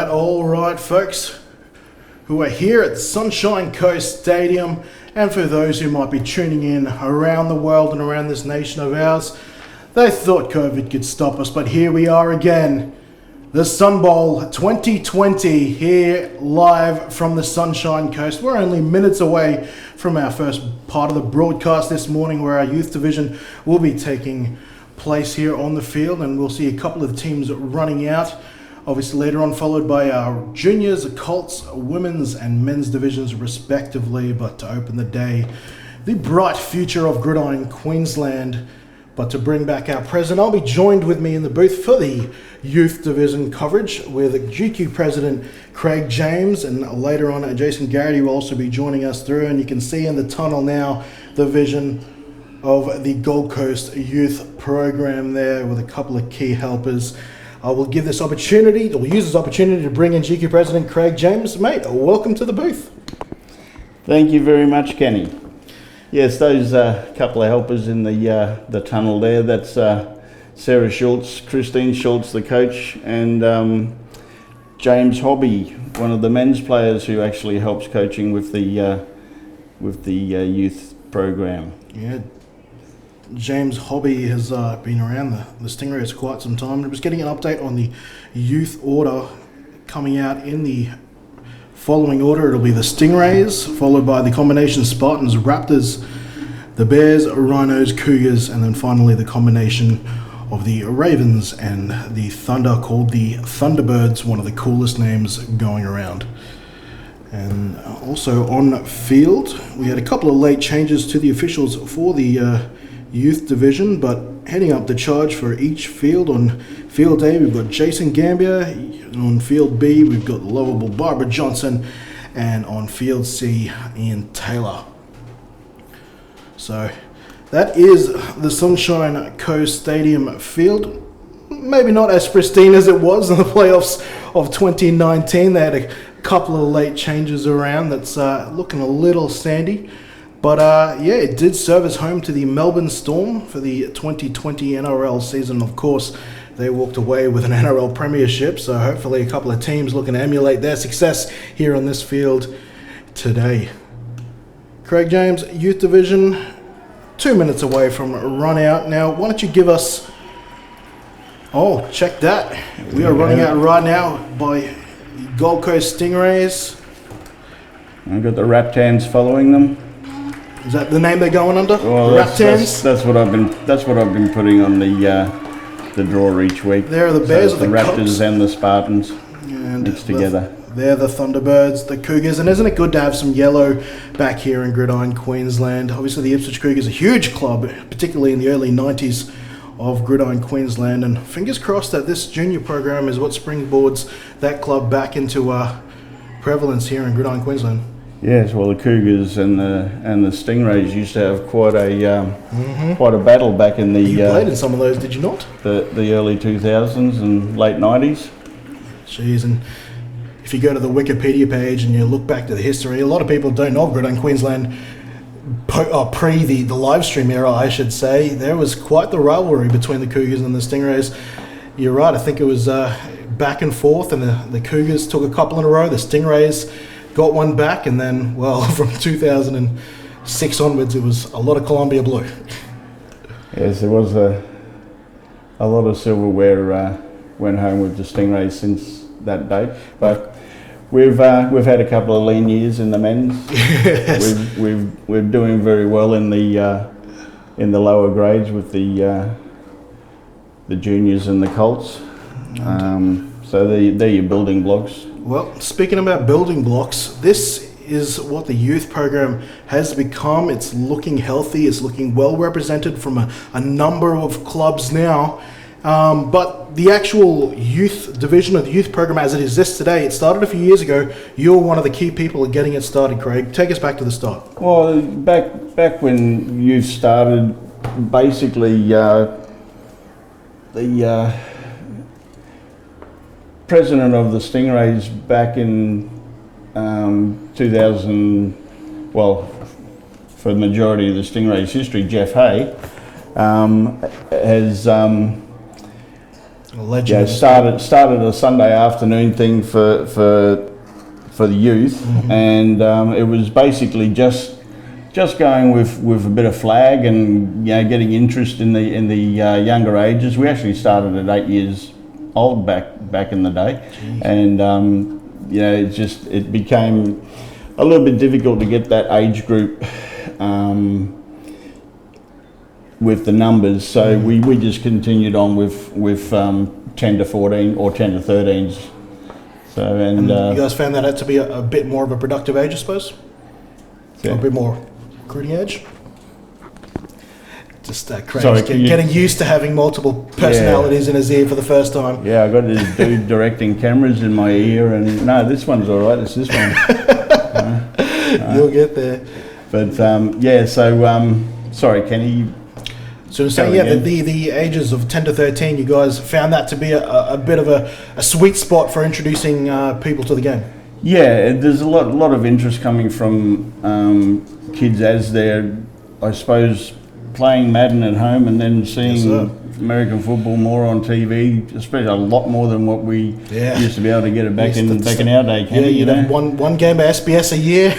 All right, folks, who are here at the Sunshine Coast Stadium, and for those who might be tuning in around the world and around this nation of ours, they thought COVID could stop us, but here we are again. The Sun Bowl 2020 here live from the Sunshine Coast. We're only minutes away from our first part of the broadcast this morning, where our youth division will be taking place here on the field, and we'll see a couple of teams running out. Obviously later on followed by our juniors, Colts, women's and men's divisions respectively. But to open the day, the bright future of Gridiron Queensland. But to bring back our president, I'll be joined with me in the booth for the youth division coverage with GQ president Craig James, and later on Jason Garrity will also be joining us through. And you can see in the tunnel now the vision of the Gold Coast youth program there with a couple of key helpers. I will give this opportunity, or use this opportunity to bring in GQ President Craig James. Mate, welcome to the booth. Thank you very much, Kenny. Yes, those couple of helpers in the tunnel there, that's Sarah Schultz, Christine Schultz, the coach, and James Hobby, one of the men's players who actually helps coaching with the youth program. Yeah. James Hobby has been around the Stingrays quite some time. I was getting an update on the youth order coming out in the following order. It'll be the Stingrays, followed by the combination Spartans, Raptors, the Bears, Rhinos, Cougars, and then finally the combination of the Ravens and the Thunder, called the Thunderbirds, one of the coolest names going around. And also on field, we had a couple of late changes to the officials for the youth division, but heading up the charge for each field. On field A, we've got Jason Gambia. On field B, we've got Lovable Barbara Johnson. And on field C, Ian Taylor. So that is the Sunshine Coast Stadium field. Maybe not as pristine as it was in the playoffs of 2019. They had a couple of late changes around that's looking a little sandy. But yeah, it did serve as home to the Melbourne Storm for the 2020 NRL season. Of course, they walked away with an NRL premiership, so hopefully a couple of teams looking to emulate their success here on this field today. Craig James, Youth Division, 2 minutes away from run out. Now, why don't you give us... Oh, check that. We are running out right now by Gold Coast Stingrays. I've got the Raptans following them. Is that the name they're going under? Well, that's what I've been putting on the draw each week. There are the Bears, so the Raptors Cubs and the Spartans, and it's together. They're the Thunderbirds, the Cougars, and isn't it good to have some yellow back here in Gridiron Queensland? Obviously, the Ipswich Cougars, a huge club, particularly in the early 90s of Gridiron Queensland, and fingers crossed that this junior program is what springboards that club back into prevalence here in Gridiron Queensland. Yes, well, the Cougars and the Stingrays used to have quite a battle back in the. You played in some of those, did you not? The early 2000s and late 90s. Jeez, and if you go to the Wikipedia page and you look back to the history, a lot of people don't know Gridiron Queensland pre the live stream era, I should say. There was quite the rivalry between the Cougars and the Stingrays. You're right, I think it was back and forth, and the Cougars took a couple in a row. The Stingrays got one back, and then, well, from 2006 onwards, it was a lot of Columbia Blue. Yes, there was a lot of silverware went home with the Stingrays since that date, but we've had a couple of lean years in the men's. Yes. We're doing very well in the lower grades with the juniors and the Colts. So they're your building blocks. Well, speaking about building blocks, this is what the youth program has become. It's looking healthy. It's looking well represented from a number of clubs now. But the actual youth division of the youth program as it exists today, it started a few years ago. You're one of the key people in getting it started, Craig. Take us back to the start. Well, back when youth started, basically the president of the Stingrays back in 2000, well, for the majority of the Stingrays history, Jeff Hay, has started a Sunday afternoon thing for the youth, and it was basically just going with a bit of flag and getting interest in the younger ages. We actually started at 8 years old back in the day. Jeez. And it became a little bit difficult to get that age group with the numbers, so we just continued on with 10 to 14 or 10 to 13s. So and you guys found that out to be a bit more of a productive age, I suppose? Yeah. Or a bit more recruiting age? Just Craig's getting used to having multiple personalities in his ear for the first time. Yeah, I got this dude directing cameras in my ear, and no, this one's all right. It's this one. You'll get there. But sorry, Kenny. So saying, the ages of 10 to 13, you guys found that to be a bit of a sweet spot for introducing people to the game. Yeah, there's a lot of interest coming from kids as they're, I suppose, playing Madden at home and then seeing American football more on TV, especially a lot more than what we used to be able to get it back in our day. You'd have one game of SBS a year.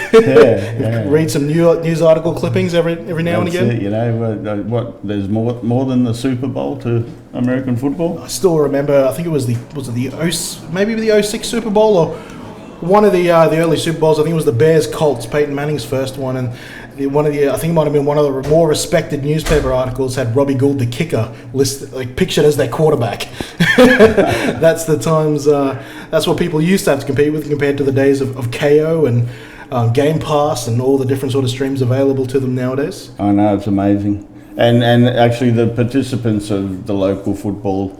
Read some news article clippings every now and again. There's more than the Super Bowl to American football. I still remember. I think it was the 06 Super Bowl or one of the early Super Bowls. I think it was the Bears Colts, Peyton Manning's first one, and I think it might have been one of the more respected newspaper articles had Robbie Gould, the kicker, pictured as their quarterback. That's the times. That's what people used to have to compete with compared to the days of KO and Game Pass and all the different sort of streams available to them nowadays. I know, it's amazing. And actually the participants of the local football,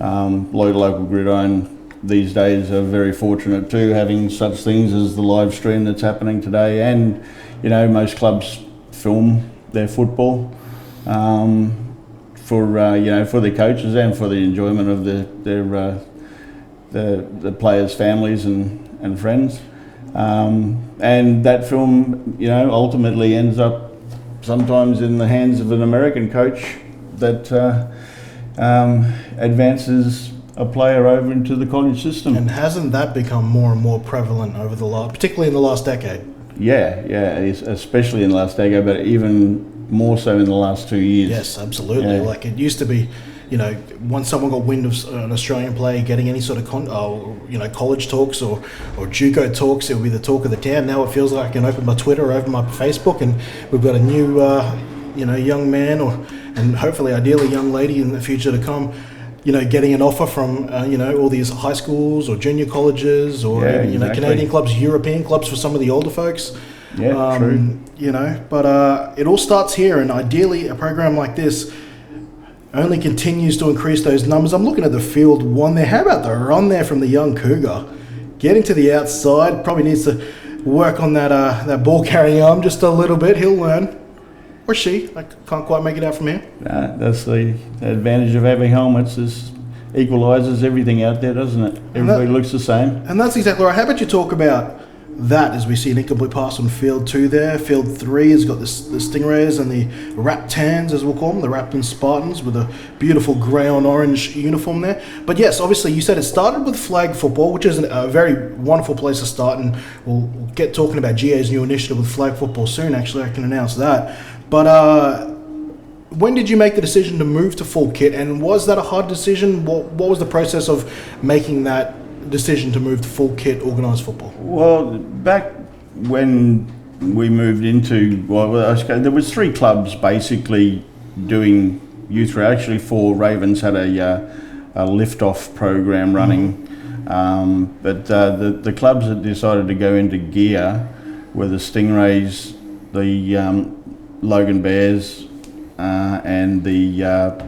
local gridiron these days are very fortunate too, having such things as the live stream that's happening today. And most clubs film their football for their coaches and for the enjoyment of the players' families and friends. And that film, ultimately ends up sometimes in the hands of an American coach that advances a player over into the college system. And hasn't that become more and more prevalent particularly in the last decade? Yeah, especially in the last decade, but even more so in the last 2 years. Yes, absolutely. Yeah. Like it used to be, once someone got wind of an Australian player getting any sort of college talks or JUCO talks, it would be the talk of the town. Now it feels like I can open my Twitter or open my Facebook, and we've got a new, young man and hopefully, ideally, young lady in the future to come. Getting an offer from, all these high schools or junior colleges or, exactly. Canadian clubs, European clubs for some of the older folks. Yeah, true. But it all starts here, and ideally a program like this only continues to increase those numbers. I'm looking at the field one there. How about the run there from the young Cougar? Getting to the outside, probably needs to work on that ball carrying arm just a little bit. He'll learn. Or she. I can't quite make it out from here. That's the advantage of having helmets, is equalises everything out there, doesn't it? Everybody looks the same. And that's exactly right. How about you talk about that as we see an incomplete pass on field 2 there. Field 3 has got the Stingrays and the Raptans, as we'll call them, the Rapton Spartans, with a beautiful grey on orange uniform there. But yes, obviously you said it started with flag football, which is a very wonderful place to start, and we'll get talking about GA's new initiative with flag football soon. Actually, I can announce that. But when did you make the decision to move to full kit, and was that a hard decision? What was the process of making that decision to move to full kit organised football? Well, back when we moved into, there was 3 clubs basically doing youth. Actually, 4. Ravens had a lift-off program running But the clubs that decided to go into gear were the Stingrays, the Logan Bears, and the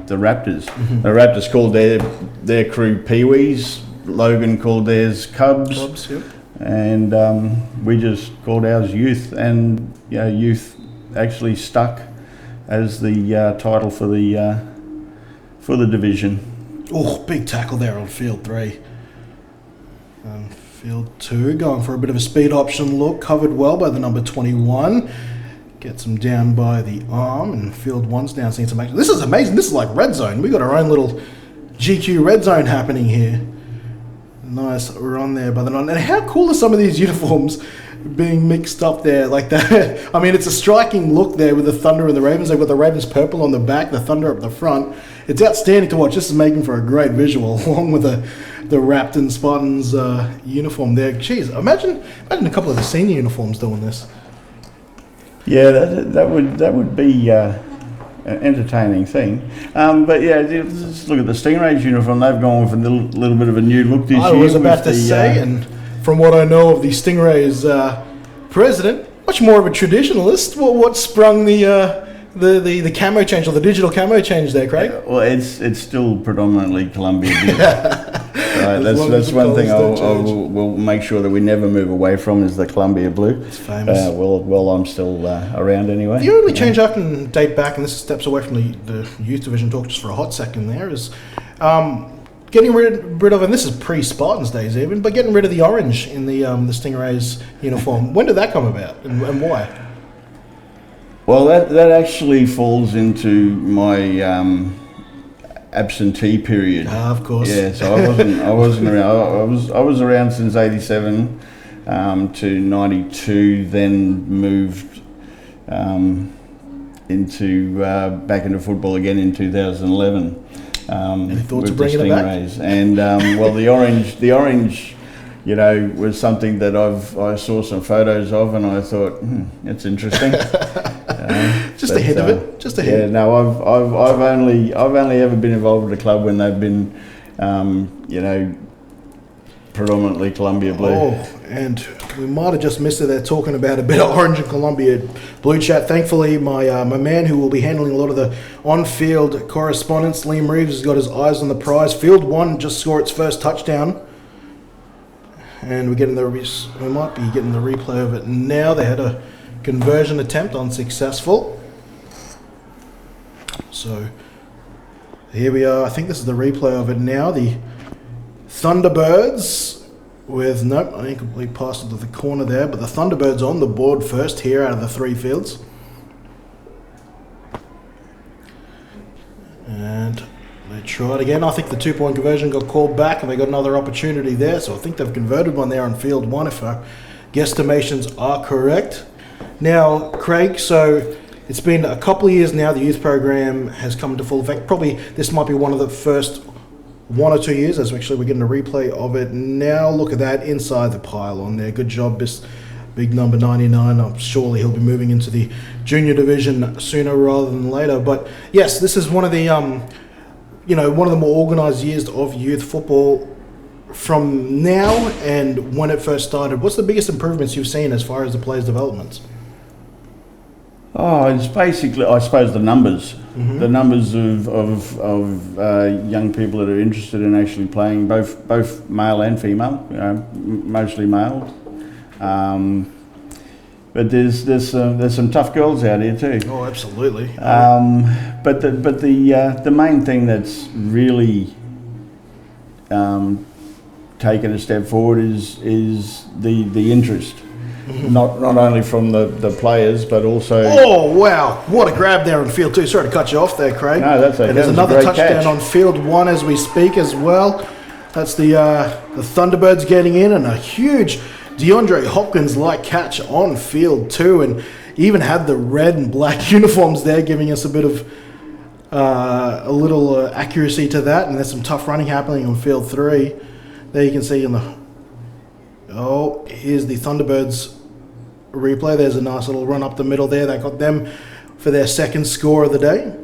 Raptors. The Raptors called their crew Pee-wees. Logan called theirs Cubs. Clubs, yep. And we just called ours Youth, and Youth actually stuck as the title for the division. Oh, big tackle there on field 3. Field 2 going for a bit of a speed option look, covered well by the number 21. Gets him down by the arm, and field 1's now seeing some action. This is amazing. This is like red zone. We got our own little GQ red zone happening here. Nice run there by the 9. And how cool are some of these uniforms being mixed up there like that? I mean, it's a striking look there with the Thunder and the Ravens. They've got the Ravens purple on the back, the Thunder up the front. It's outstanding to watch. This is making for a great visual, along with the Raptors Spartans uniform there. Jeez, imagine a couple of the senior uniforms doing this. Yeah, that would be an entertaining thing. But yeah, just look at the Stingrays uniform. They've gone with a little bit of a new look this year. I was about to say, and from what I know of the Stingrays president, much more of a traditionalist. What sprung the camo change, or the digital camo change there, Craig? Well, it's still predominantly Columbia Blue. That's one thing we'll make sure that we never move away from, is the Columbia Blue. It's famous. Well, I'm still around anyway. The only change I can date back, and this steps away from the youth division talk just for a hot second there, is getting rid of, and this is pre-Spartans days even, but getting rid of the orange in the Stingrays uniform. When did that come about, and why? Well, that actually falls into my absentee period. Of course. Yeah, so I wasn't around. I was around since '87 to '92. Then moved back into football again in 2011. Any thoughts with of bringing the it back? Stingrays. And well, the orange, was something that I saw some photos of, and I thought, it's interesting. Just a hint of it. Just a hint. Yeah, no, I've only ever been involved with a club when they've been, predominantly Columbia Blue. Oh, and we might have just missed it there talking about a bit of orange and Columbia Blue chat. Thankfully, my man who will be handling a lot of the on-field correspondence, Liam Reeves, has got his eyes on the prize. Field 1 just scored its first touchdown. And we might be getting the replay of it now. They had a conversion attempt, unsuccessful. So here we are. I think this is the replay of it now. The Thunderbirds with, nope, I incomplete pass into the corner there, but the Thunderbirds on the board first here out of the 3 fields. And they tried again. I think the 2-point conversion got called back, and they got another opportunity there. So I think they've converted one there on field 1, if our guesstimations are correct. Now, Craig, so it's been a couple of years now. The youth program has come into full effect. Probably this might be one of the first 1 or 2 years, as we're getting a replay of it now. Look at that inside the pylon there. Good job, big number 99. I'm surely he'll be moving into the junior division sooner rather than later. But yes, this is one of the one of the more organised years of youth football from now and when it first started. What's the biggest improvements you've seen as far as the players' developments? Oh, it's basically, I suppose, the numbers. Mm-hmm. The numbers of young people that are interested in actually playing, both male and female, mostly male. But there's some tough girls out here too. Oh, absolutely. But the main thing that's really taken a step forward is the interest. Mm-hmm. Not only from the players, but also... Oh, wow. What a grab there on field 2. Sorry to cut you off there, Craig. No, that's okay. And there's another touchdown on field 1 as we speak as well. That's the Thunderbirds getting in, and a huge DeAndre Hopkins-like catch on field 2, and even had the red and black uniforms there, giving us a bit of a little accuracy to that. And there's some tough running happening on field 3. There you can see in the... Oh, here's the Thunderbirds replay. There's a nice little run up the middle there. That got them for their second score of the day.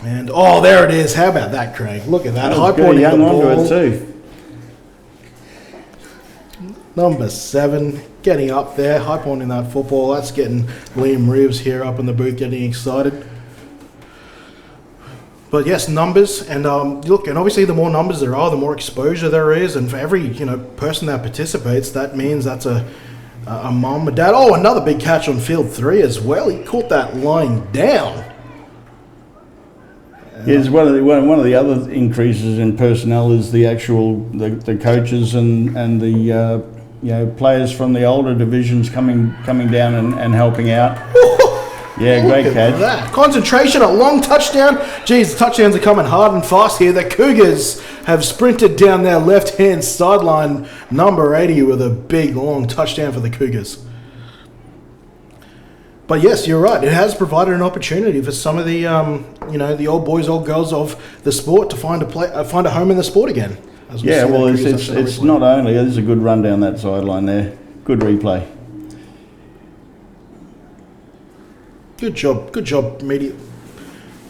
And, oh, there it is. How about that, Craig? Look at that. High pointing the ball. It too. Number 7, getting up there, high point in that football. That's getting Liam Reeves here up in the booth getting excited. But yes, numbers, and look, and obviously the more numbers there are, the more exposure there is, and for every person that participates, that means that's a mum, a dad. Oh, another big catch on field 3 as well. He caught that lying down. Yes, one of the other increases in personnel is the actual the coaches and the players from the older divisions coming down and helping out. Yeah, great catch. That concentration, a long touchdown. Geez, touchdowns are coming hard and fast here. The Cougars have sprinted down their left-hand sideline, number 80, with a big, long touchdown for the Cougars. But yes, you're right. It has provided an opportunity for some of the, the old boys, old girls of the sport to find a home in the sport again. Yeah, well, it's not only. There's a good run down that sideline there. Good replay. Good job, media.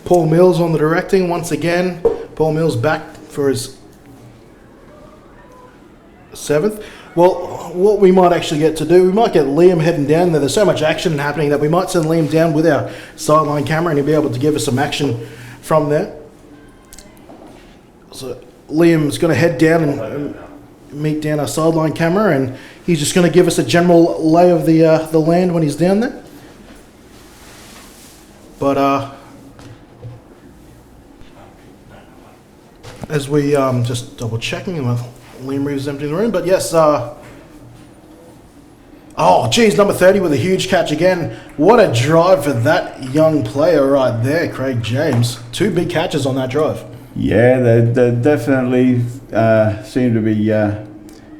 Paul Mills on the directing once again. Paul Mills back for his 7th. Well, what we might actually get to do, we might get Liam heading down there. There's so much action happening that we might send Liam down with our sideline camera and he'll be able to give us some action from there. So Liam's going to head down and meet down our sideline camera, and he's just going to give us a general lay of the land when he's down there. But as we just double checking, Liam Reeves emptying the room. But yes, oh geez, number 30 with a huge catch again. What a drive for that young player right there, Craig James. 2 big catches on that drive. Yeah, they definitely seem to be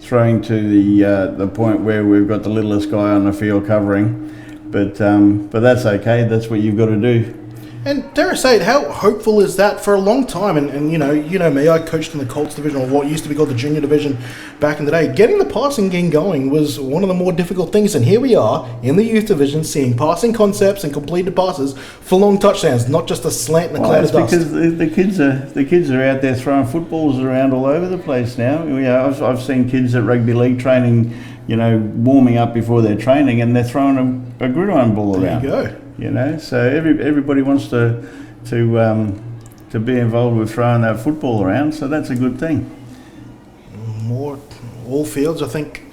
throwing to the point where we've got the littlest guy on the field covering. But that's okay. That's what you've got to do. And dare I say it, how hopeful is that for a long time? And you know me, I coached in the Colts division, or what used to be called the junior division back in the day. Getting the passing game going was one of the more difficult things. And here we are in the youth division seeing passing concepts and completed passes for long touchdowns, not just a slant and a cloud of dust. Because the kids are out there throwing footballs around all over the place now. I've seen kids at rugby league training, warming up before their training, and they're throwing a gridiron ball around. There you go. So everybody wants to be involved with throwing that football around, so that's a good thing. All fields, I think,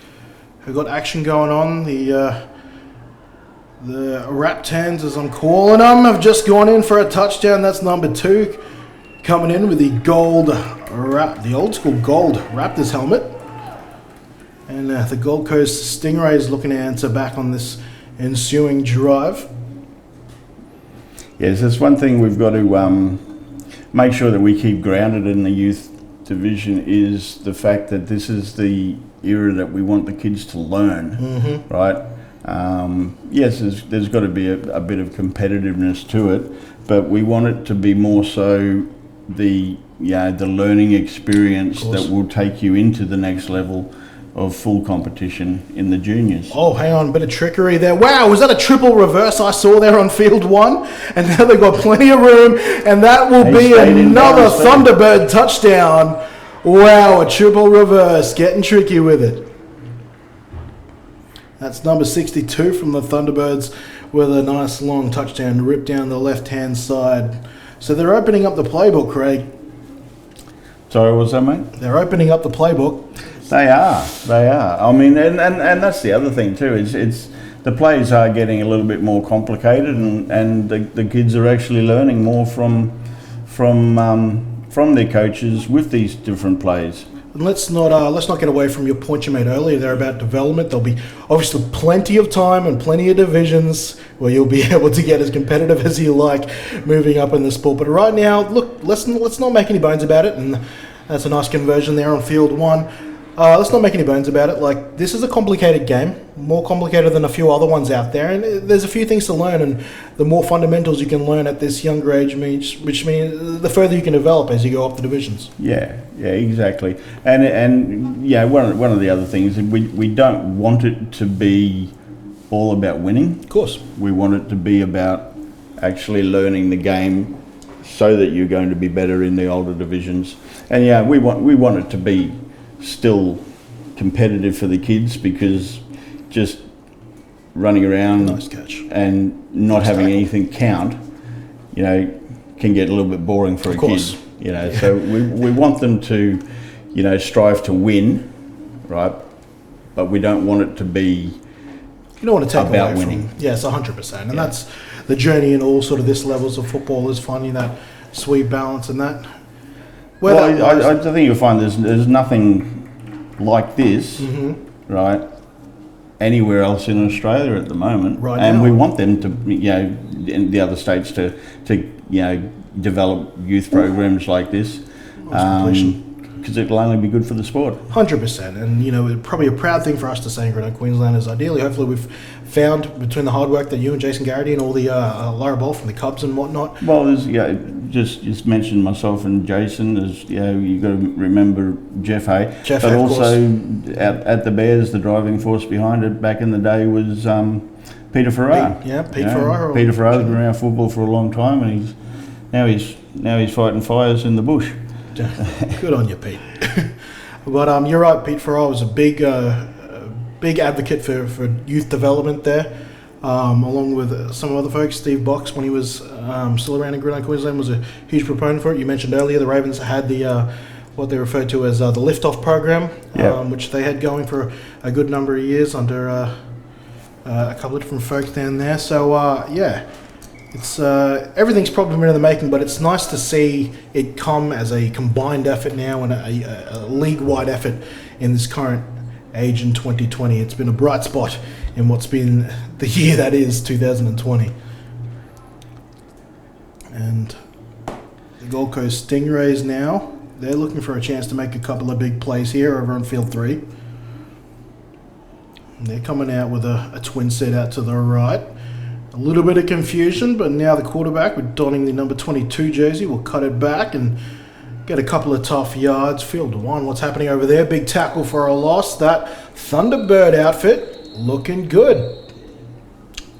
have got action going on. The Raptors, as I'm calling them, have just gone in for a touchdown. That's number 2, coming in with the the old school gold Raptors helmet. And the Gold Coast Stingrays looking to answer back on this ensuing drive. Yes, that's one thing we've got to make sure that we keep grounded in the youth division, is the fact that this is the era that we want the kids to learn, right? Yes, there's got to be a bit of competitiveness to it, but we want it to be more so the learning experience that will take you into the next level of full competition in the juniors. Oh, hang on, a bit of trickery there. Wow, was that a triple reverse I saw there on field 1? And now they've got plenty of room, and that will be another Thunderbird touchdown. Wow, a triple reverse, getting tricky with it. That's number 62 from the Thunderbirds with a nice long touchdown ripped down the left-hand side. So they're opening up the playbook, Craig. Sorry, what's that, mate? They're opening up the playbook. They are. I mean, and that's the other thing too. It's the plays are getting a little bit more complicated, and the kids are actually learning more from their coaches with these different plays. And let's not get away from your point you made earlier there about development. There'll be obviously plenty of time and plenty of divisions where you'll be able to get as competitive as you like moving up in the sport. But right now, look, let's not make any bones about it. And that's a nice conversion there on field 1. Let's not make any bones about it. Like, this is a complicated game, more complicated than a few other ones out there, and there's a few things to learn, and the more fundamentals you can learn at this younger age, which means the further you can develop as you go up the divisions. Yeah, exactly. And one of the other things, we don't want it to be all about winning. Of course. We want it to be about actually learning the game so that you're going to be better in the older divisions. And we want it to be still competitive for the kids, because just running around Nice catch. and not Nice having tackle. anything count, can get a little bit boring for Of a course. kid. So we want them to, strive to win, right? But we don't want it to be You don't want to take about away winning. from... Yes, 100%. And Yeah. that's the journey in all sort of this levels of football, is finding that sweet balance and that. Where Well, that lies- I think you'll find there's nothing like this, Mhm. right, anywhere else in Australia at the moment. Right and now. we want them to, in the other states to develop youth programs like this, Nice completion. because it'll only be good for the sport. 100%, and probably a proud thing for us to say in Gridiron Queensland is ideally, hopefully, we've found between the hard work that you and Jason Garrity and all the Lara Ball from the Cubs and whatnot. Well, there's just mentioned myself and Jason. There's you got to remember Jeff Hay, Jeff but Hay, of also at the Bears, the driving force behind it back in the day was Peter Farrar. Pete Farrar. Peter Farrar's been around football for a long time, and he's fighting fires in the bush. Good on you, Pete. But you're right, Pete Farrar was a big advocate for youth development there, along with some other folks. Steve Box, when he was still around in Gridiron Queensland, was a huge proponent for it. You mentioned earlier the Ravens had the what they referred to as the Liftoff program, Yeah. which they had going for a good number of years under a couple of different folks down there. So it's everything's probably been in the making, but it's nice to see it come as a combined effort now and a league-wide effort in this current age in 2020. It's been a bright spot in what's been the year that is 2020. And the Gold Coast Stingrays now, they're looking for a chance to make a couple of big plays here over on field 3. They're coming out with a twin set out to the right. A little bit of confusion, but now the quarterback, with donning the number 22 jersey, will cut it back and get a couple of tough yards. Field 1, what's happening over there? Big tackle for a loss. That Thunderbird outfit looking good.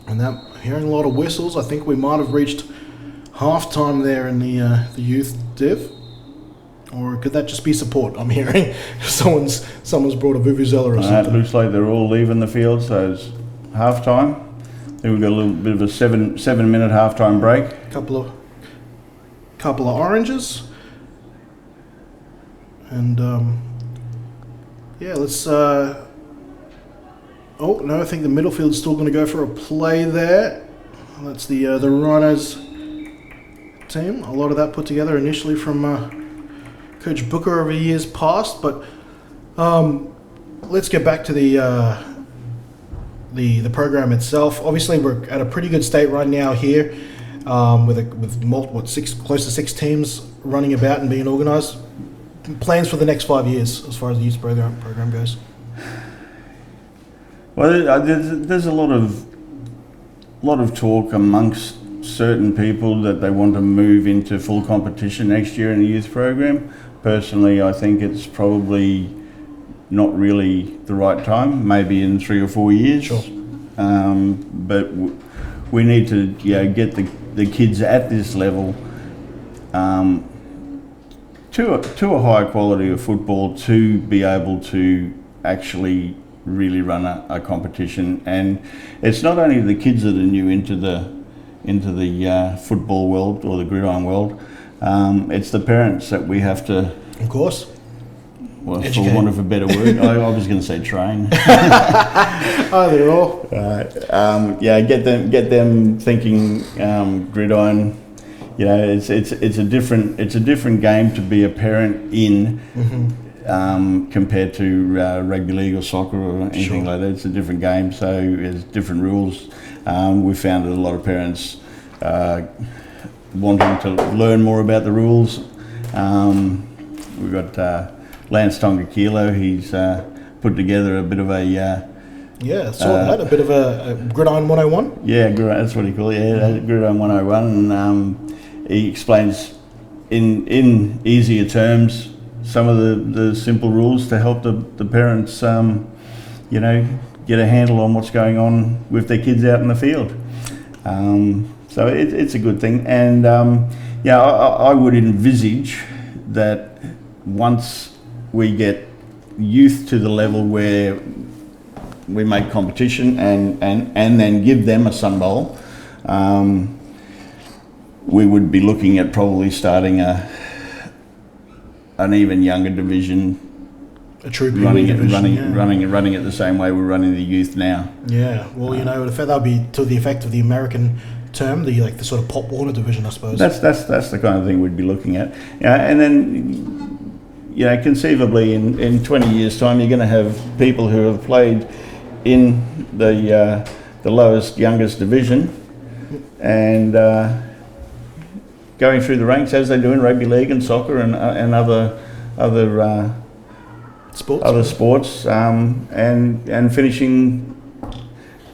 And that, hearing a lot of whistles, I think we might have reached halftime there in the youth div. Or could that just be support? I'm hearing someone's brought a vuvuzela or It something. looks like they're all leaving the field, so it's half time. Then we've got a little bit of a seven minute halftime break. Couple of oranges, and let's. Oh no, I think the middle field's still going to go for a play there. That's the Rhinos team. A lot of that put together initially from Coach Booker over years past, but let's get back to the program itself. Obviously, we're at a pretty good state right now here, with close to 6 teams running about and being organised. Plans for the next 5 years as far as the youth program goes. Well, there's a lot of talk amongst certain people that they want to move into full competition next year in the youth program. Personally, I think it's probably not really the right time, maybe in 3 or 4 years. Sure. But we need to get the kids at this level to a higher quality of football to be able to actually really run a competition. And it's not only the kids that are new into the football world or the gridiron world, it's the parents that we have to, Of course. well, for Educate. want of a better word, I was going to say train. Either or. Get them thinking gridiron. It's a different game to be a parent in compared to rugby league or soccer or anything Sure. like that. It's a different game, so there's different rules. We found that a lot of parents wanting to learn more about the rules. We've got Lance Tonga-Kilo. He's put together a bit of a A bit of a gridiron 101. that's what he calls it. Yeah, Gridiron 101. And he explains in easier terms some of the simple rules to help the parents, get a handle on what's going on with their kids out in the field. So it's a good thing. And I would envisage that once we get youth to the level where we make competition and then give them a Sun Bowl, we would be looking at probably starting an even younger division, A true running division, running it the same way we're running the youth now. Yeah, well, that would be to the effect of the American term, the sort of Pop Warner division, I suppose. That's the kind of thing we'd be looking at. And then, conceivably in 20 years' time, you're going to have people who have played in the lowest, youngest division, and going through the ranks as they do in rugby league and soccer and other sports, and finishing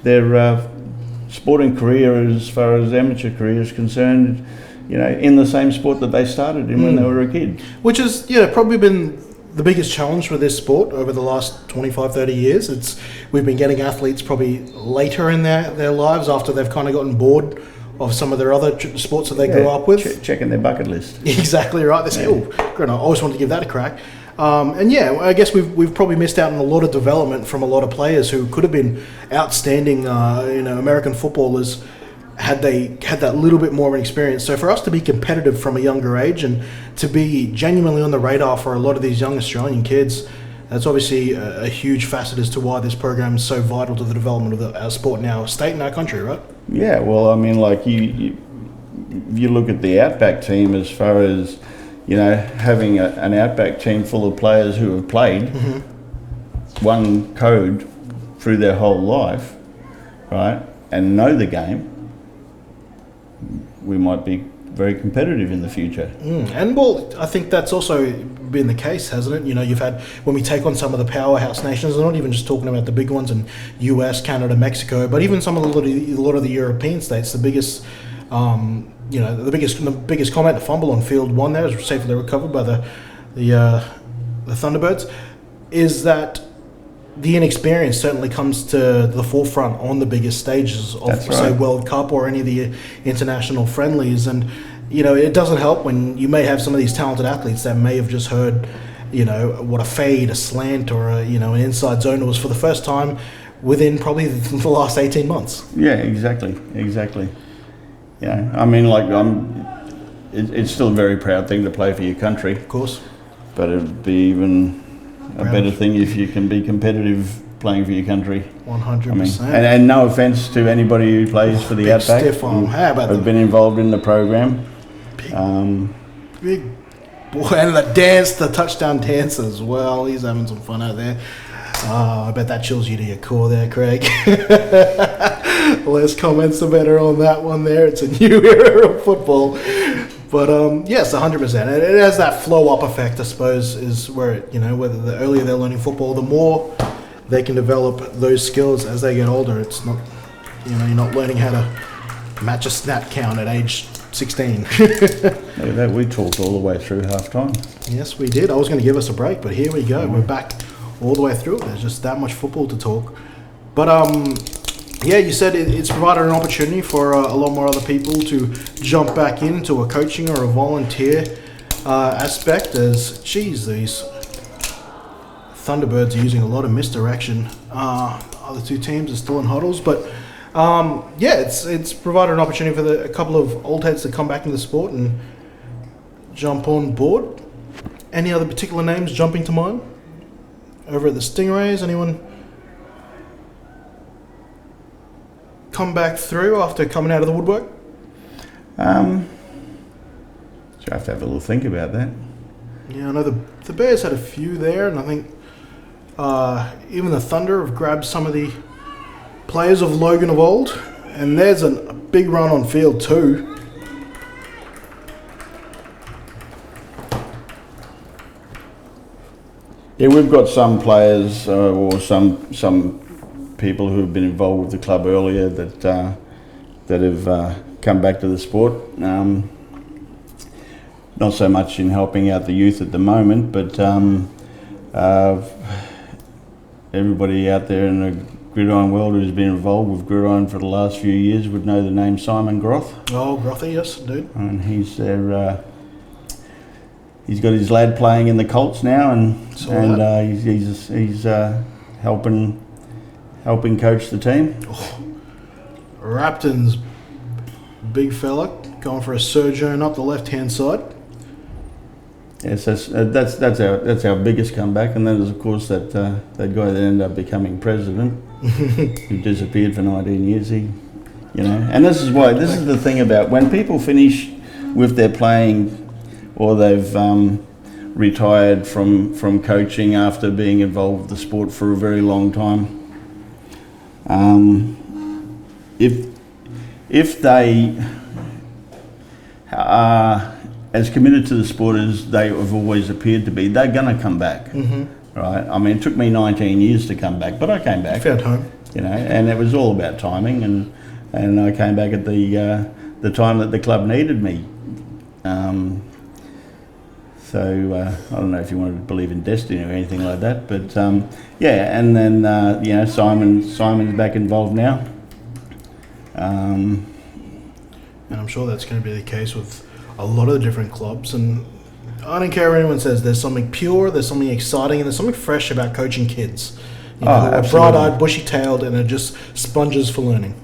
their sporting career as far as amateur career is concerned, in the same sport that they started in when they were a kid. Which has probably been the biggest challenge for this sport over the last 25, 30 years. We've been getting athletes probably later in their lives after they've kind of gotten bored of some of their other sports that they grew up with. Checking their bucket list. Exactly right. They say, great, I always wanted to give that a crack. I guess we've probably missed out on a lot of development from a lot of players who could have been outstanding, American footballers had they had that little bit more of an experience. So for us to be competitive from a younger age and to be genuinely on the radar for a lot of these young Australian kids, that's obviously a huge facet as to why this program is so vital to the development of our sport in our state and our country, right? Yeah, well, I mean, like you look at the Outback team as far as, having an Outback team full of players who have played one code through their whole life, right, and know the game, we might be very competitive in the future. And well, I think that's also been the case, hasn't it? You've had, when we take on some of the powerhouse nations, I'm not even just talking about the big ones in US, Canada, Mexico, but even some of a lot of the European states, the biggest the biggest comment, the fumble on field one there, is safely recovered by the Thunderbirds, is that the inexperience certainly comes to the forefront on the biggest stages of, say, World Cup or any of the international friendlies. And, it doesn't help when you may have some of these talented athletes that may have just heard, what a fade, a slant, or an inside zone was for the first time within probably the last 18 months. Yeah, exactly. Yeah, I mean, it's still a very proud thing to play for your country. Of course. But it'd be even a better thing if you can be competitive playing for your country. 100%. And no offence to anybody who plays for the Outback. Stiff arm. How about have been involved in the program. Big boy, and the touchdown dance as well. He's having some fun out there. I bet that chills you to your core there, Craig. Less comments the better on that one there. It's a new era of football. But yes, 100%. It has that flow up effect, I suppose, is where whether the earlier they're learning football, the more they can develop those skills as they get older. It's not, you're not learning how to match a snap count at age 16. That we talked all the way through half time. Yes, we did. I was going to give us a break, but here we go. We're back all the way through it. There's just that much football to talk. But you said it's provided an opportunity for a lot more other people to jump back into a coaching or a volunteer aspect. As these Thunderbirds are using a lot of misdirection. Other two teams are still in huddles, but it's provided an opportunity for a couple of old heads to come back into the sport and jump on board. Any other particular names jumping to mind over at the Stingrays? Anyone come back through after coming out of the woodwork? So I have to have a little think about that. Yeah, I know the Bears had a few there, and I think even the Thunder have grabbed some of the players of Logan of old, and there's a big run on field too. Yeah, we've got some players or some people who have been involved with the club earlier that have come back to the sport. Not so much in helping out the youth at the moment, but everybody out there in the gridiron world who's been involved with gridiron for the last few years would know the name Simon Groth. Oh, Grothy, yes, dude. And he's he's got his lad playing in the Colts now, and Saw that. he's helping coach the team. Rapton's big fella going for a sojourn up the left-hand side. Yes, that's our biggest comeback, and then there's of course that guy that ended up becoming president, who disappeared for 19 years. And this is the thing about when people finish with their playing, or they've retired from coaching after being involved with the sport for a very long time. If they are as committed to the sport as they have always appeared to be, they're going to come back, right? I mean, it took me 19 years to come back, but I came back. Found home. And it was all about timing, and I came back at the time that the club needed me. So I don't know if you wanted to believe in destiny or anything like that, but and then Simon's back involved now. And I'm sure that's going to be the case with a lot of the different clubs. And I don't care what anyone says, there's something pure, there's something exciting, and there's something fresh about coaching kids. Who are bright-eyed, bushy-tailed, and are just sponges for learning.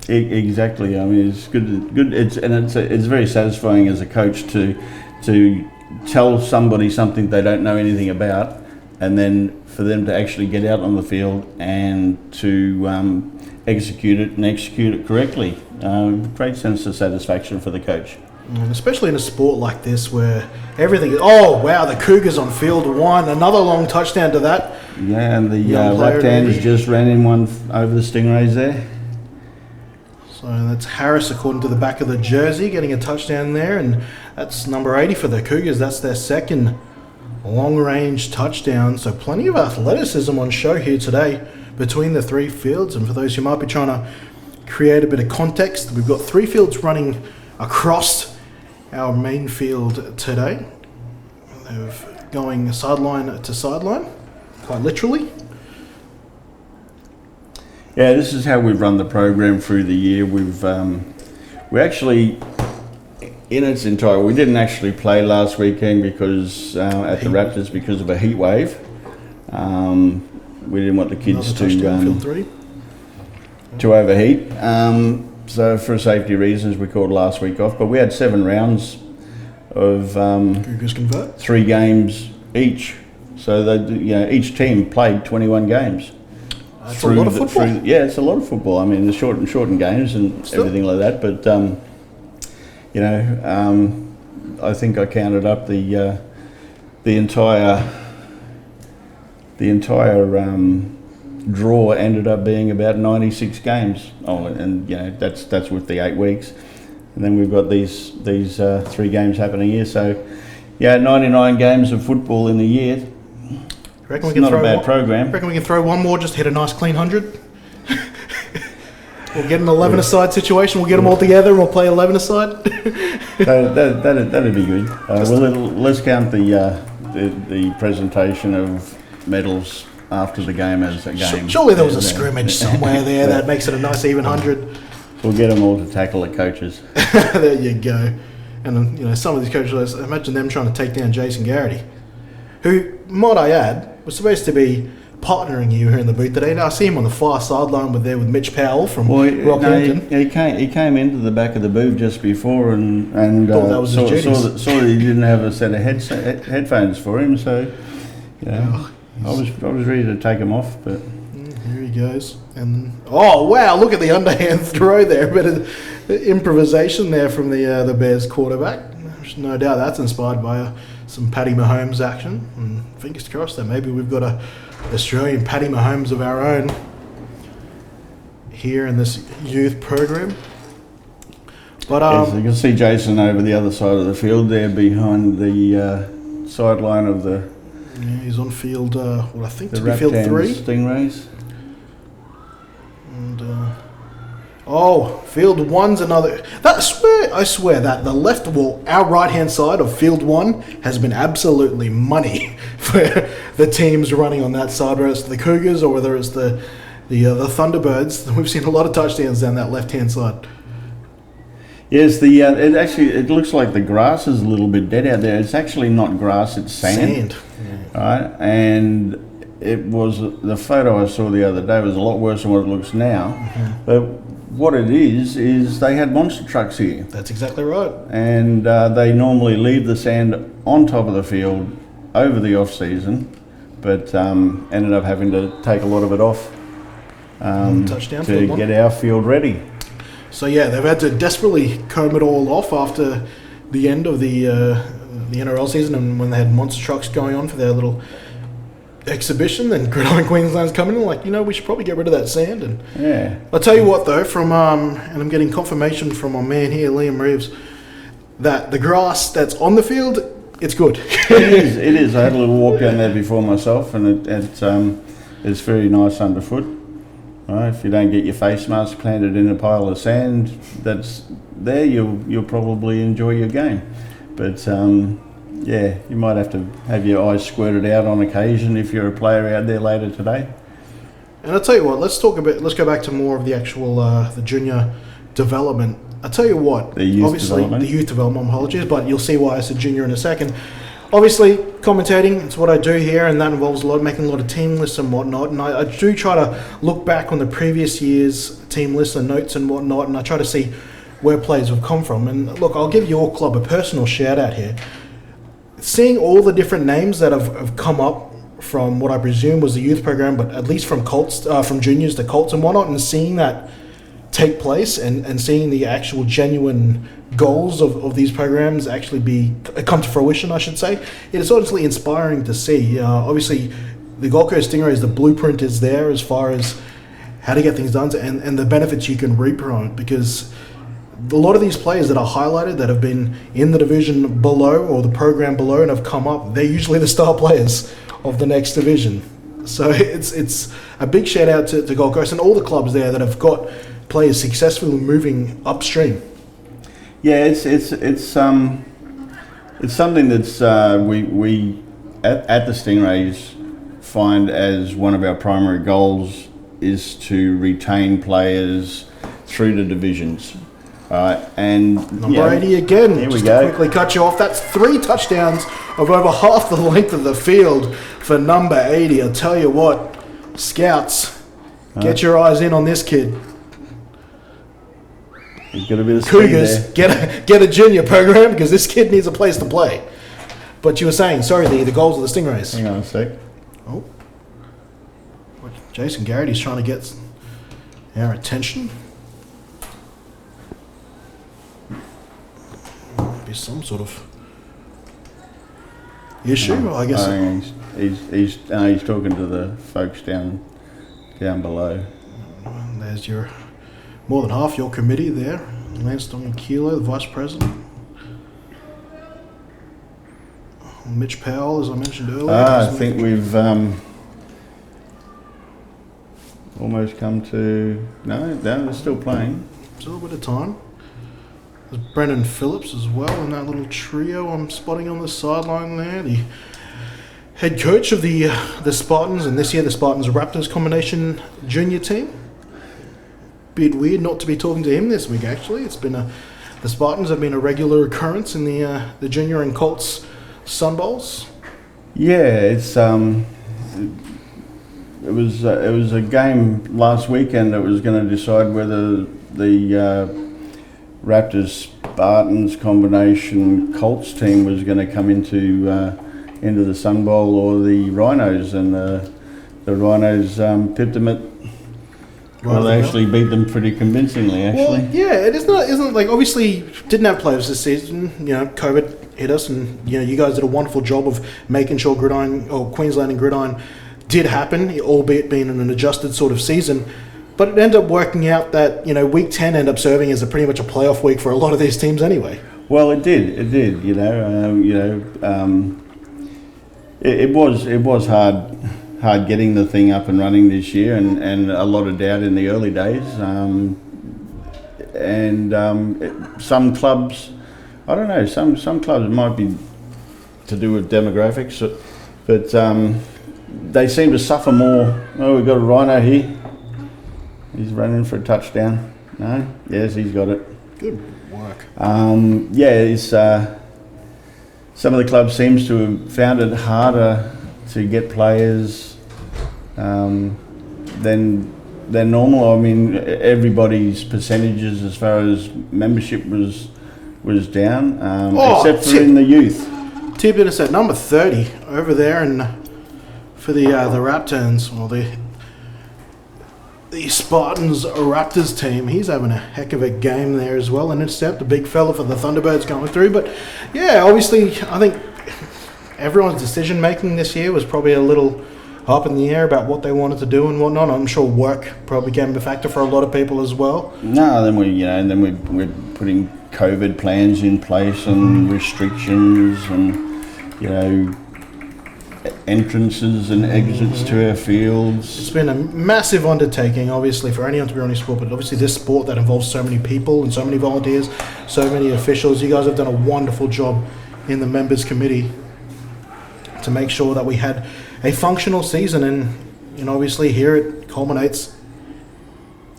Exactly. I mean, it's good. It's very satisfying as a coach to tell somebody something they don't know anything about, and then for them to actually get out on the field and to execute it correctly. Great sense of satisfaction for the coach. And especially in a sport like this where everything is, oh wow, the Cougars on field one, another long touchdown to that. Yeah, and the Raptors just ran in one over the Stingrays there. So that's Harris according to the back of the jersey, getting a touchdown there, and that's number 80 for the Cougars. That's their second long-range touchdown. So plenty of athleticism on show here today between the three fields. And for those who might be trying to create a bit of context, we've got three fields running across our main field today. They're going sideline to sideline, quite literally. Yeah, this is how we've run the program through the year. We actually, in its entirety, we didn't actually play last weekend because at the Raptors because of a heat wave. We didn't want the kids to overheat. So for safety reasons, we called last week off. But we had 7 rounds of Cougars convert 3 games each. So each team played 21 games. That's a lot of football. It's a lot of football. I mean, the shortened games and everything like that. But I think I counted up the entire draw ended up being about 96 games. Oh, and that's with the 8 weeks, and then we've got these 3 games happening here. So 99 games of football in a year. Reckon it's not a bad program. Reckon we can throw one more, just hit a nice clean 100? We'll get an 11-a-side situation, we'll get them all together and we'll play 11-a-side? That'd be good. Let's count the presentation of medals after the game as a game. Surely there was a scrimmage somewhere there that makes it a nice even 100. We'll get them all to tackle the coaches. There you go. And some of these coaches, imagine them trying to take down Jason Garrity, who, might I add, was supposed to be partnering you here in the booth today. Now I see him on the far sideline with Mitch Powell from Rockhampton. He came into the back of the booth just before and thought that was his duties. saw that he didn't have a set of headphones for him, so I was ready to take him off, but here he goes. And oh wow, look at the underhand throw there, a bit of improvisation there from the Bears quarterback. No doubt that's inspired by some Paddy Mahomes action, and fingers crossed that maybe we've got a Australian Paddy Mahomes of our own here in this youth program. But yes, you can see Jason over the other side of the field there behind the sideline of the. Yeah, he's on field. I think the to be field 3. Stingrays. And field 1's another. I swear that the left wall, our right hand side of field 1 has been absolutely money for the teams running on that side, whether it's the Cougars or whether it's the Thunderbirds. We've seen a lot of touchdowns down that left hand side. Yes, it looks like the grass is a little bit dead out there. It's actually not grass; it's sand. Right, and it was the photo I saw the other day was a lot worse than what it looks now. Mm-hmm. But what it is they had monster trucks here, That's exactly right. and they normally leave the sand on top of the field over the off season, but ended up having to take a lot of it off Touchdown to field get our field ready. So yeah, they've had to desperately comb it all off after the end of the NRL season, and when they had monster trucks going on for their little exhibition, then Gridiron Queensland's coming in like, we should probably get rid of that sand. And Yeah. I'll tell you what though, from and I'm getting confirmation from my man here, Liam Reeves, that the grass that's on the field, it's good. It is. I had a little walk down there before myself, and it's very nice underfoot. Right, if you don't get your face mask planted in a pile of sand that's there, you'll probably enjoy your game. But yeah, you might have to have your eyes squirted out on occasion if you're a player out there later today. And I'll tell you what, let's go back to more of the actual the junior development. I'll tell you what, The youth obviously development. the youth development, apologies, but you'll see why I said junior in a second. Obviously, commentating, it's what I do here, and that involves making a lot of team lists and whatnot. And I do try to look back on the previous year's team lists and notes and whatnot, and I try to see where players have come from. And look, I'll give your club a personal shout out here. Seeing all the different names that have come up from what I presume was the youth program, but at least from Colts, from juniors to Colts and whatnot, and seeing that take place and seeing the actual genuine goals of these programs actually come to fruition, I should say, it is honestly inspiring to see. Obviously, the Gold Coast Stingrays, the blueprint is there as far as how to get things done and the benefits you can reap from it, because a lot of these players that are highlighted that have been in the division below or the program below and have come up, they're usually the star players of the next division. So it's a big shout out to Gold Coast and all the clubs there that have got players successfully moving upstream. Yeah, it's something that's we at the Stingrays find as one of our primary goals is to retain players through the divisions. And Number 80 again. Here we Just go. to quickly cut you off, that's 3 touchdowns of over half the length of the field for number 80. I'll tell you what, scouts, get your eyes in on this kid. He's got a bit of speed Cougars, there. get a junior program because this kid needs a place to play. But you were saying, sorry, the goals of the Stingrays. Hang on a sec. Oh, Jason Garrity's trying to get our attention. Might be some sort of issue, I guess. He's talking to the folks down below. And there's your more than half your committee there. Lance Kilo, the vice president. Mitch Powell, as I mentioned earlier. I think we've almost come to... No, they're still playing. Still a bit of time. There's Brendan Phillips as well in that little trio I'm spotting on the sideline there. The head coach of the Spartans, and this year the Spartans-Raptors combination junior team. Bit weird not to be talking to him this week, actually. It's been the Spartans have been a regular occurrence in the junior and Colts Sun Bowls. Yeah, it's it was a game last weekend that was going to decide whether the Raptors Spartans combination Colts team was going to come into the Sun Bowl or the Rhinos, and the Rhinos pipped them at. Well, they actually beat them pretty convincingly, actually. Well, yeah, it isn't like, obviously didn't have players this season. COVID hit us, and you guys did a wonderful job of making sure Queensland and Gridiron did happen, albeit being in an adjusted sort of season. But it ended up working out that week 10 ended up serving as pretty much a playoff week for a lot of these teams anyway. Well, it did. It was hard getting the thing up and running this year, and a lot of doubt in the early days. Some clubs, I don't know, some clubs might be to do with demographics, but they seem to suffer more. Oh, we've got a Rhino here. He's running for a touchdown. No? Yes, he's got it. Good work. It's some of the clubs seems to have found it harder to get players than normal. I mean, everybody's percentages as far as membership was down, except for in the youth. Tip in us at number 30 over there, and for the Raptors, or the Spartans Raptors team, he's having a heck of a game there as well. An intercept, a big fella for the Thunderbirds going through. But yeah, obviously, I think everyone's decision making this year was probably a little up in the air about what they wanted to do and whatnot. I'm sure work probably became a factor for a lot of people as well. No, then we're putting COVID plans in place and restrictions and entrances and exits to our fields. It's been a massive undertaking, obviously, for anyone to be on any sport, but obviously this sport that involves so many people and so many volunteers, so many officials. You guys have done a wonderful job in the members committee to make sure that we had a functional season, and obviously here it culminates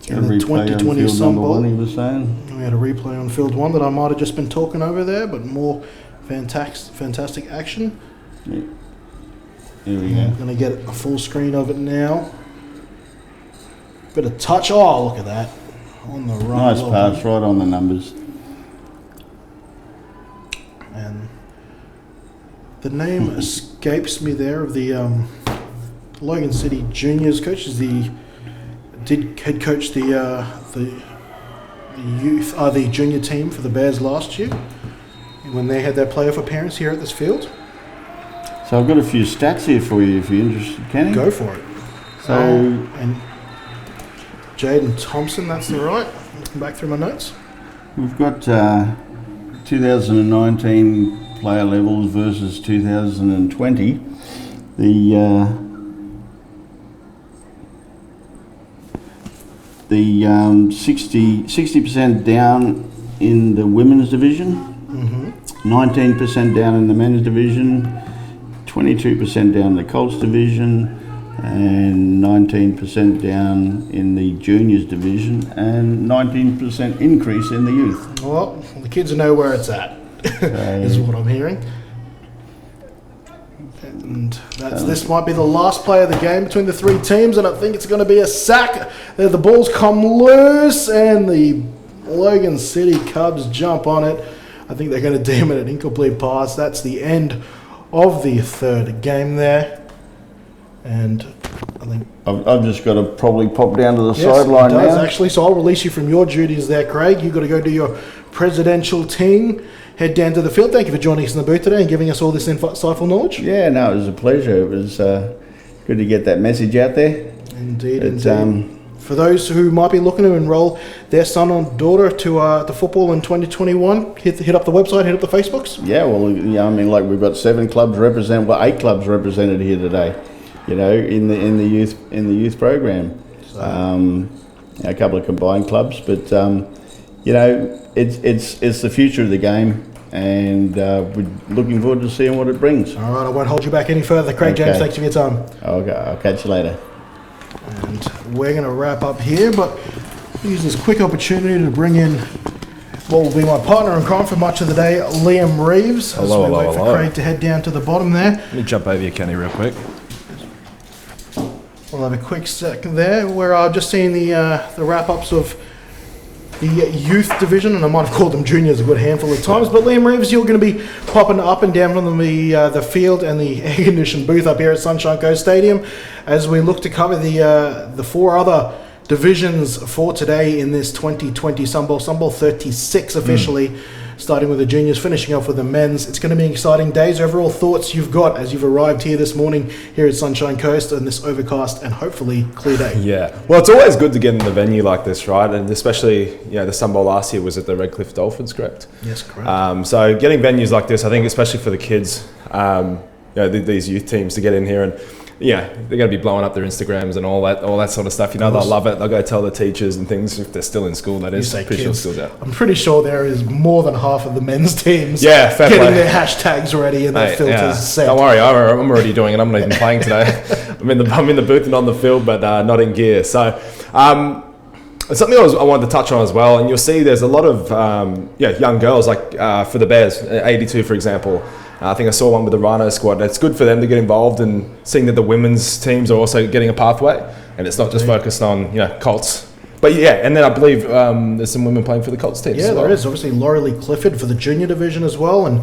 in the 2020 Sun Bowl. He was saying. We had a replay on field 1 that I might have just been talking over there, but more fantastic action. Yeah. Here we go. I'm going to get a full screen of it now. Bit of touch. Oh, look at that. On the run. Nice pass, right on the numbers. And the name escapes me there of the Logan City Juniors coach. Did head coach the youth, the junior team for the Bears last year when they had their playoff appearance here at this field. So I've got a few stats here for you if you're interested, Kenny. Go for it. So and Jaden Thompson, that's the right. Looking back through my notes. We've got 2019 player levels versus 2020. The 60% down in the women's division, 19% down in the men's division, 22% down in the Colts division, and 19% down in the juniors division, and 19% increase in the youth. Well, the kids know where it's at, is what I'm hearing. And this might be the last play of the game between the three teams, and I think it's going to be a sack. There, the balls come loose, and the Logan City Cubs jump on it. I think they're going to deem it an incomplete pass. That's the end of the third game there. And I think I've just got to probably pop down to the sideline now. Yes, actually. So I'll release you from your duties there, Craig. You've got to go do your presidential ting. Head down to the field. Thank you for joining us in the booth today and giving us all this insightful knowledge. Yeah, no, it was a pleasure. It was good to get that message out there. Indeed. For those who might be looking to enrol their son or daughter to football in 2021, hit up the website, hit up the Facebooks. Yeah, well, I mean, like we've got 8 clubs represented here today. In the youth program, a couple of combined clubs, but it's the future of the game, and we're looking forward to seeing what it brings. All right, I won't hold you back any further. Craig James, thanks for your time. Okay, I'll catch you later. And we're going to wrap up here, but use this quick opportunity to bring in what will be my partner in crime for much of the day, Liam Reeves. Hello, as we wait for Craig to head down to the bottom there. Let me jump over you, Kenny, real quick. We'll have a quick second there. We're just seeing the wrap-ups of the youth division, and I might have called them juniors a good handful of times, but Liam Reeves, you're going to be popping up and down from the field and the air-conditioned booth up here at Sunshine Coast Stadium as we look to cover the 4 other divisions for today in this 2020 Sun Bowl 36 officially, starting with the juniors, finishing off with the men's. It's going to be exciting days. Overall thoughts you've got as you've arrived here this morning here at Sunshine Coast on this overcast and hopefully clear day? Yeah, well, it's always good to get in the venue like this, right? And especially, the Sun Bowl last year was at the Redcliffe Dolphins, correct? Yes, correct. So getting venues like this, I think especially for the kids, these youth teams to get in here and they're going to be blowing up their Instagrams and all that sort of stuff. They'll love it. They'll go tell the teachers and things if they're still in school. That is, pretty sure school's out. I'm pretty sure there is more than half of the men's teams fair getting play. their hashtags ready and their filters set. Don't worry, I'm already doing it. I'm not even playing today. I'm in the booth and on the field, but not in gear. So, It's something I wanted to touch on as well, and you'll see there's a lot of young girls, like for the Bears, 82 for example. I think I saw one with the Rhino squad. It's good for them to get involved and seeing that the women's teams are also getting a pathway, and it's not just focused on Colts. But yeah, and then I believe there's some women playing for the Colts teams. Yeah, as well. there is. Obviously, Laurie Lee Clifford for the junior division as well. And,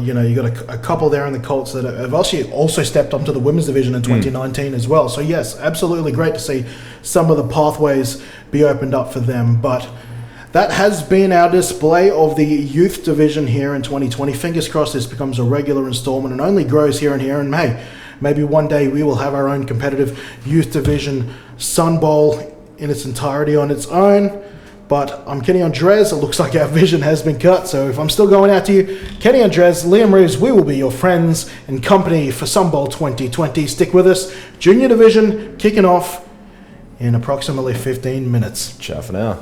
you got a couple there in the Colts that have also stepped up to the women's division in 2019 as well. So, yes, absolutely great to see some of the pathways be opened up for them. But that has been our display of the youth division here in 2020. Fingers crossed this becomes a regular installment and only grows here and here. And, hey, maybe one day we will have our own competitive youth division Sun Bowl in its entirety on its own. But I'm Kenny Andres. It looks like our vision has been cut. So if I'm still going out to you, Kenny Andres, Liam Reeves, we will be your friends and company for Sun Bowl 2020. Stick with us. Junior division kicking off in approximately 15 minutes. Ciao for now.